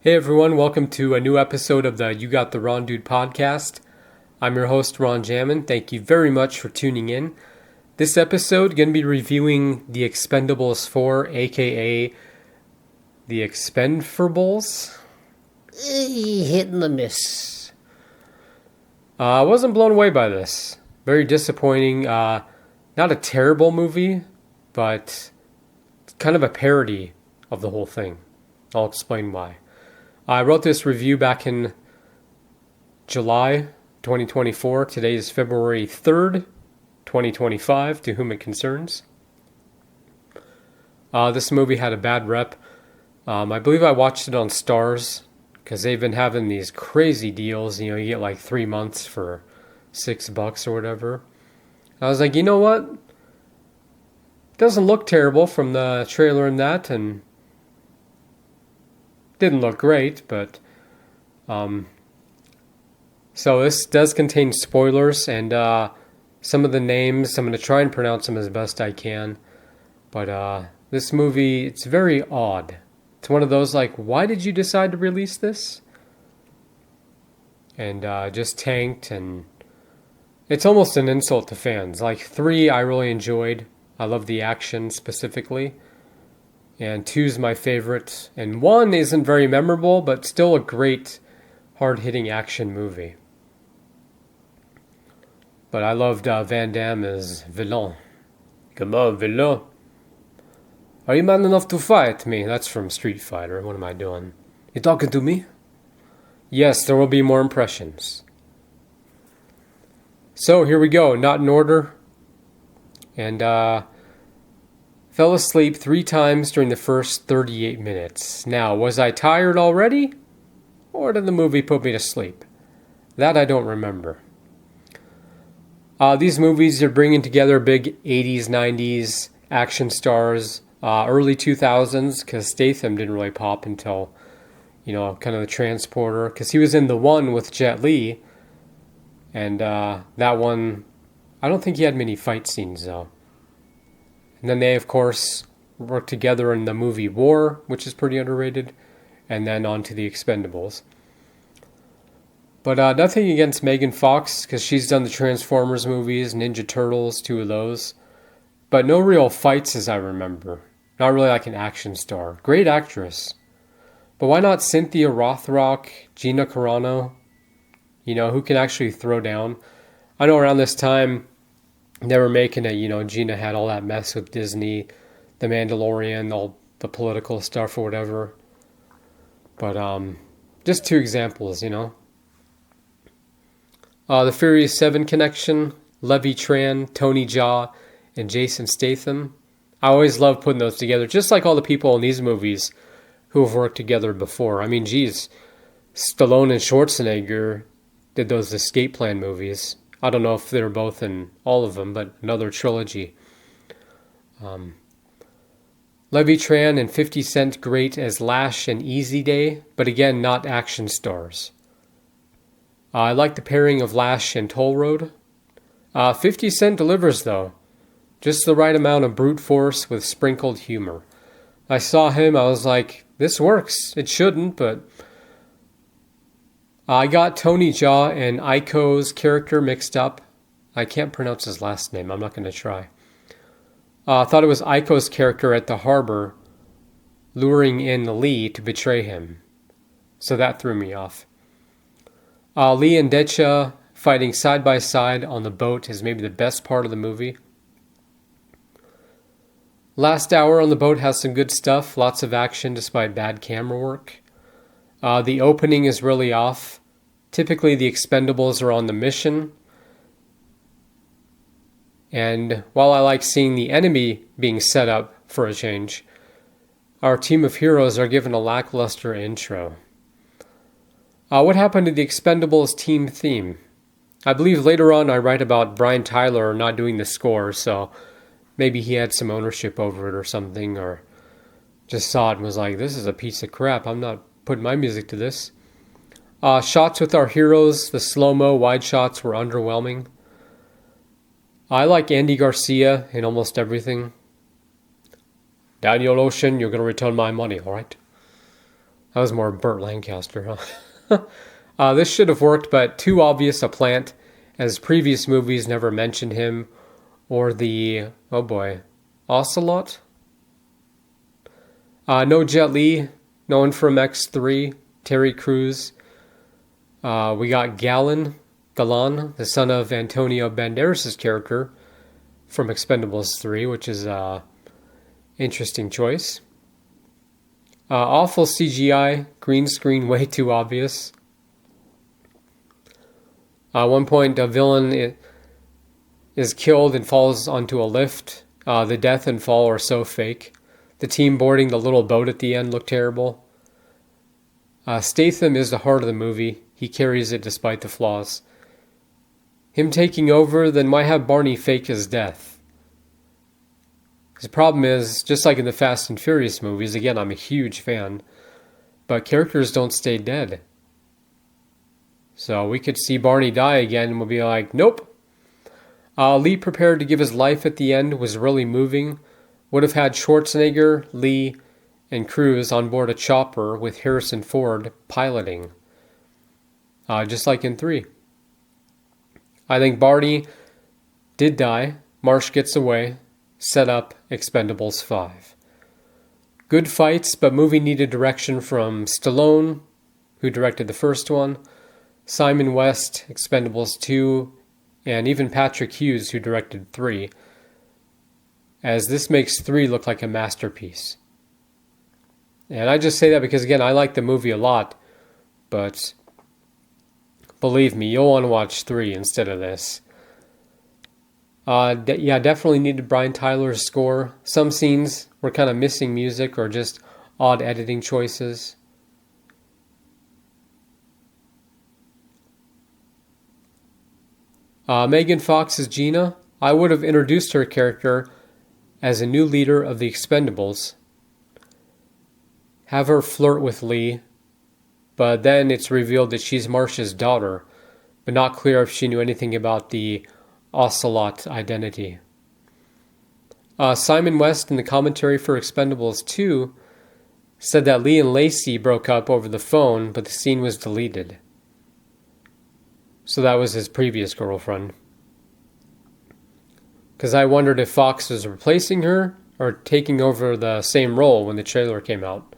Hey everyone, welcome to a new episode of the You Got the Ron Dude podcast. I'm your host, Ron Jammin. Thank you very much for tuning in. This episode, going to be reviewing the Expendables 4, aka the Expend4bles. Hit and the miss. I wasn't blown away by this. Very disappointing. Not a terrible movie, but kind of a parody of the whole thing. I'll explain why. I wrote this review back in July 2024. Today is February 3rd, 2025, to whom it concerns. This movie had a bad rep. I believe I watched it on Stars because they've been having these crazy deals. You know, you get like 3 months for $6 or whatever. I was like, you know what? It doesn't look terrible from the trailer and that, and didn't look great, but so this does contain spoilers, and some of the names I'm going to try and pronounce them as best I can, but this movie, it's very odd. It's one of those like, why did you decide to release this? And just tanked, and it's almost an insult to fans. Like 3 I really enjoyed. I love the action specifically. And 2's my favorite. And 1 isn't very memorable, but still a great, hard-hitting action movie. But I loved Van Damme as villain. Come on, villain. Are you man enough to fight me? That's from Street Fighter. What am I doing? You talking to me? Yes, there will be more impressions. So, here we go. Not in order. And, fell asleep 3 times during the first 38 minutes. Now, was I tired already? Or did the movie put me to sleep? That I don't remember. These movies are bringing together big 80s, 90s action stars, early 2000s, because Statham didn't really pop until, kind of the Transporter, because he was in the one with Jet Li, and that one, I don't think he had many fight scenes, though. And then they, of course, worked together in the movie War, which is pretty underrated, and then on to the Expendables. But nothing against Megan Fox, because she's done the Transformers movies, Ninja Turtles, 2 of those. But no real fights as I remember. Not really like an action star. Great actress. But why not Cynthia Rothrock, Gina Carano? Who can actually throw down? I know around this time, they were making it, Gina had all that mess with Disney, The Mandalorian, all the political stuff or whatever. But just 2 examples, The Furious 7 connection, Levi Tran, Tony Jaa, and Jason Statham. I always love putting those together, just like all the people in these movies who have worked together before. I mean, geez, Stallone and Schwarzenegger did those Escape Plan movies. I don't know if they're both in all of them, but another trilogy. Levi Tran and 50 Cent great as Lash and Easy Day, but again, not action stars. I like the pairing of Lash and Toll Road. 50 Cent delivers, though. Just the right amount of brute force with sprinkled humor. I saw him, I was like, this works. It shouldn't, but I got Tony Jaa and Aiko's character mixed up. I can't pronounce his last name. I'm not going to try. I thought it was Aiko's character at the harbor luring in Lee to betray him. So that threw me off. Lee and Decha fighting side by side on the boat is maybe the best part of the movie. Last hour on the boat has some good stuff. Lots of action despite bad camera work. The opening is really off. Typically, the Expendables are on the mission. And while I like seeing the enemy being set up for a change, our team of heroes are given a lackluster intro. What happened to the Expendables team theme? I believe later on I write about Brian Tyler not doing the score, so maybe he had some ownership over it or something, or just saw it and was like, this is a piece of crap. I'm not putting my music to this. Shots with our heroes, the slow-mo wide shots were underwhelming. I like Andy Garcia in almost everything. Daniel Ocean, you're going to return my money, all right? That was more Burt Lancaster, huh? This should have worked, but too obvious a plant, as previous movies never mentioned him or the, oh boy, Ocelot? No Jet Li, no one from X3, Terry Crews. We got Galan, the son of Antonio Banderas' character from Expendables 3, which is an interesting choice. Awful CGI, green screen way too obvious. At one point, a villain is killed and falls onto a lift. The death and fall are so fake. The team boarding the little boat at the end looked terrible. Statham is the heart of the movie. He carries it despite the flaws. Him taking over, then why have Barney fake his death? The problem is, just like in the Fast and Furious movies, again, I'm a huge fan, but characters don't stay dead. So we could see Barney die again and we'll be like, nope. Lee prepared to give his life at the end was really moving. Would have had Schwarzenegger, Lee, and Cruise on board a chopper with Harrison Ford piloting. Just like in 3. I think Barney did die. Marsh gets away. Set up Expendables 5. Good fights, but movie needed direction from Stallone, who directed the first one, Simon West, Expendables 2, and even Patrick Hughes, who directed 3, as this makes 3 look like a masterpiece. And I just say that because, again, I like the movie a lot, but believe me, you'll want to watch 3 instead of this. Definitely needed Brian Tyler's score. Some scenes were kind of missing music or just odd editing choices. Megan Fox as Gina. I would have introduced her character as a new leader of the Expendables. Have her flirt with Lee, but then it's revealed that she's Marsh's daughter, but not clear if she knew anything about the Ocelot identity. Simon West in the commentary for Expendables 2 said that Lee and Lacey broke up over the phone, but the scene was deleted. So that was his previous girlfriend. Because I wondered if Fox was replacing her or taking over the same role when the trailer came out.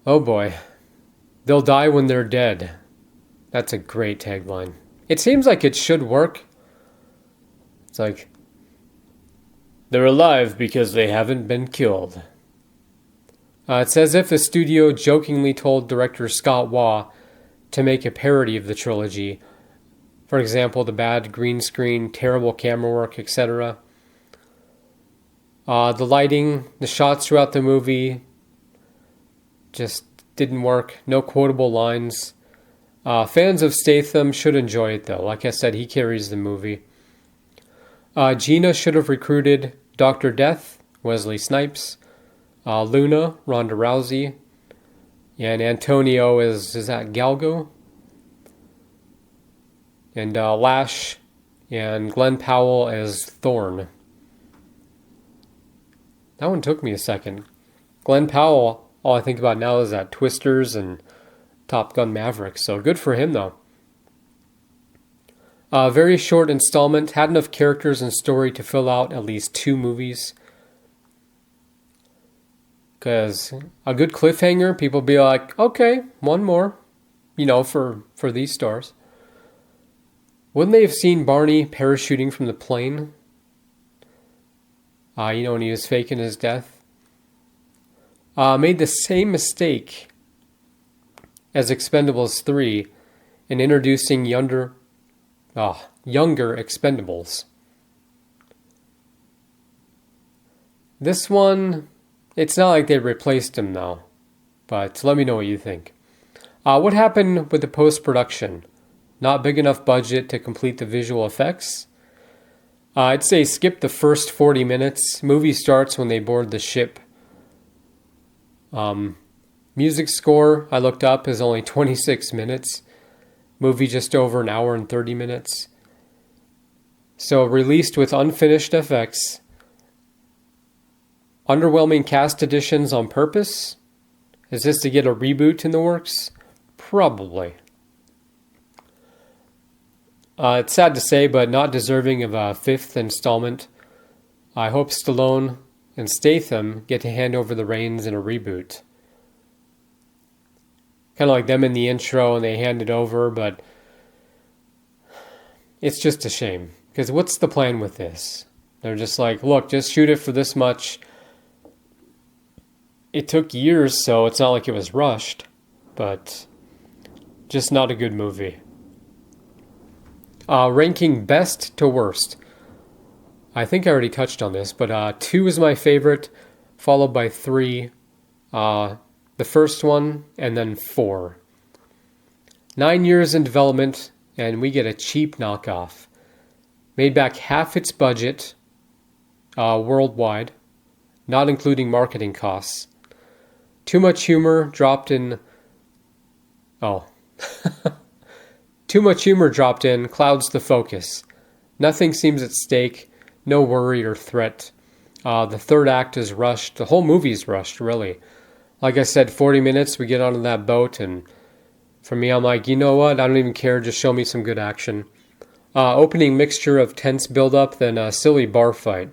Oh boy. They'll die when they're dead. That's a great tagline. It seems like it should work. It's like, they're alive because they haven't been killed. It's as if the studio jokingly told director Scott Waugh to make a parody of the trilogy. For example, the bad green screen, terrible camera work, etc. The lighting, the shots throughout the movie just didn't work. No quotable lines. Fans of Statham should enjoy it though. Like I said, he carries the movie. Gina should have recruited Dr. Death, Wesley Snipes, Luna, Ronda Rousey, and Antonio is that Galgo? And Lash and Glenn Powell as Thorne. That one took me a second. Glenn Powell, all I think about now is that Twisters and Top Gun Maverick, so good for him though. Very short installment, had enough characters and story to fill out at least 2 movies. Because a good cliffhanger, people be like, okay, one more, for these stars. Wouldn't they have seen Barney parachuting from the plane? When he was faking his death. Made the same mistake as Expendables 3 in introducing younger Expendables. This one, it's not like they replaced him though, but let me know what you think. What happened with the post-production? Not big enough budget to complete the visual effects? I'd say skip the first 40 minutes. Movie starts when they board the ship. Music score, I looked up, is only 26 minutes. Movie just over an hour and 30 minutes. So released with unfinished effects. Underwhelming cast additions on purpose, Is this to get a reboot in the works? Probably. It's sad to say, but not deserving of a fifth installment. I hope Stallone and Statham get to hand over the reins in a reboot. Kind of like them in the intro and they hand it over, but it's just a shame. Because what's the plan with this? They're just like, look, just shoot it for this much. It took years, so it's not like it was rushed, but just not a good movie. Ranking best to worst. I think I already touched on this, but 2 is my favorite, followed by 3, the first one, and then 4. 9 years in development, and we get a cheap knockoff. Made back half its budget worldwide, not including marketing costs. Too much humor dropped in... Oh. Too much humor dropped in clouds the focus. Nothing seems at stake, no worry or threat. The third act is rushed. The whole movie is rushed, really. Like I said, 40 minutes, we get onto that boat, and for me, I'm like, you know what? I don't even care. Just show me some good action. Opening mixture of tense build-up, then a silly bar fight.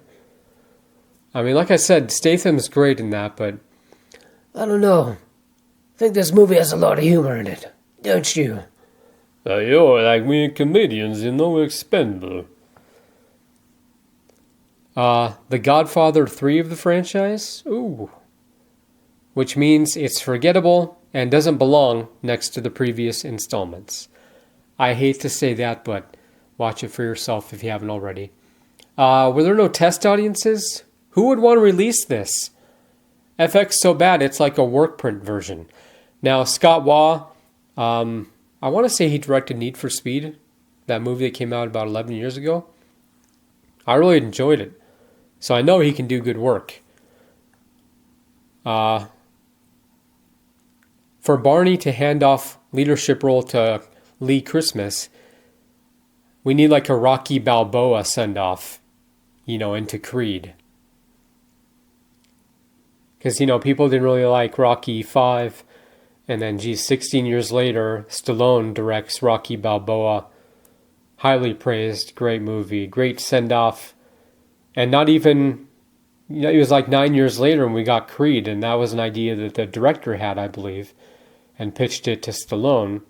I mean, like I said, Statham's great in that, but... I don't know. I think this movie has a lot of humor in it. Don't you? You're like we comedians, you know, expendable. The Godfather 3 of the franchise? Ooh. Which means it's forgettable and doesn't belong next to the previous installments. I hate to say that, but watch it for yourself if you haven't already. Were there no test audiences? Who would want to release this? FX so bad it's like a work print version. Now, Scott Waugh, I want to say he directed Need for Speed, that movie that came out about 11 years ago. I really enjoyed it. So I know he can do good work. For Barney to hand off leadership role to Lee Christmas, we need like a Rocky Balboa send-off, into Creed. Because, people didn't really like Rocky 5. And then, 16 years later, Stallone directs Rocky Balboa. Highly praised, great movie, great send-off. And not even, it was like 9 years later when we got Creed, and that was an idea that the director had, I believe, and pitched it to Stallone.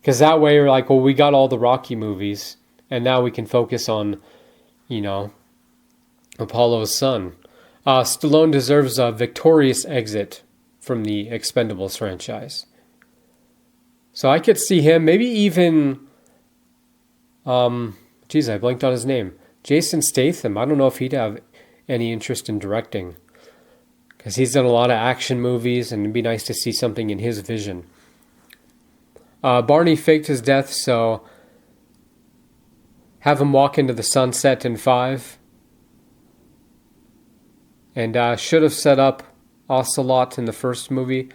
Because that way, we're like, well, we got all the Rocky movies, and now we can focus on, Apollo's son. Stallone deserves a victorious exit from the Expendables franchise. So I could see him, maybe even, I blanked on his name. Jason Statham. I don't know if he'd have any interest in directing. Because he's done a lot of action movies, and it'd be nice to see something in his vision. Barney faked his death, so have him walk into the sunset in 5. And should have set up Ocelot in the first movie.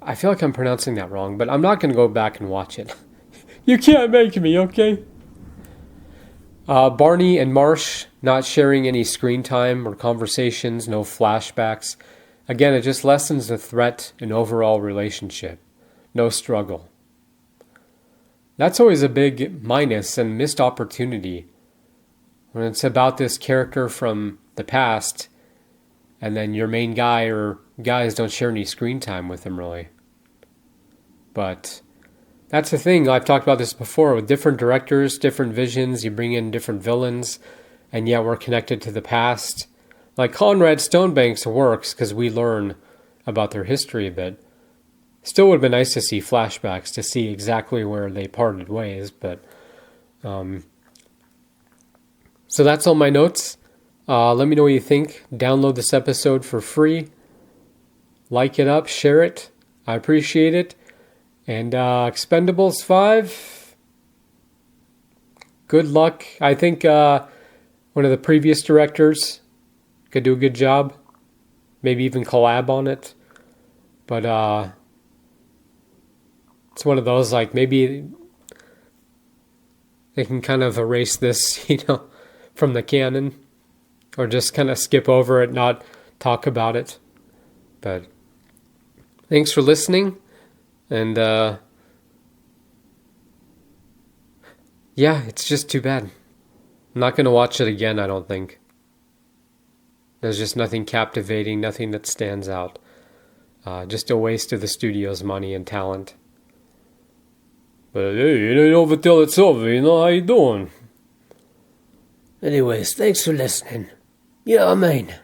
I feel like I'm pronouncing that wrong, but I'm not going to go back and watch it. You can't make me, okay? Barney and Marsh not sharing any screen time or conversations, no flashbacks. Again, it just lessens the threat and overall relationship. No struggle. That's always a big minus and missed opportunity when it's about this character from the past, and then your main guy or guys don't share any screen time with him, really. But that's the thing. I've talked about this before. With different directors, different visions, you bring in different villains, and yet we're connected to the past. Like Conrad Stonebanks works because we learn about their history a bit. Still would have been nice to see flashbacks to see exactly where they parted ways, but... So that's all my notes. Let me know what you think. Download this episode for free. Like it up, share it. I appreciate it. And Expendables 5, good luck. I think one of the previous directors could do a good job. Maybe even collab on it. But it's one of those, like, maybe they can kind of erase this, from the canon. Or just kind of skip over it, not talk about it. But thanks for listening. And yeah, it's just too bad. I'm not going to watch it again, I don't think. There's just nothing captivating, nothing that stands out. Just a waste of the studio's money and talent. But hey, it ain't over till it's over, you know, how you doing? Anyways, thanks for listening. You know what I mean?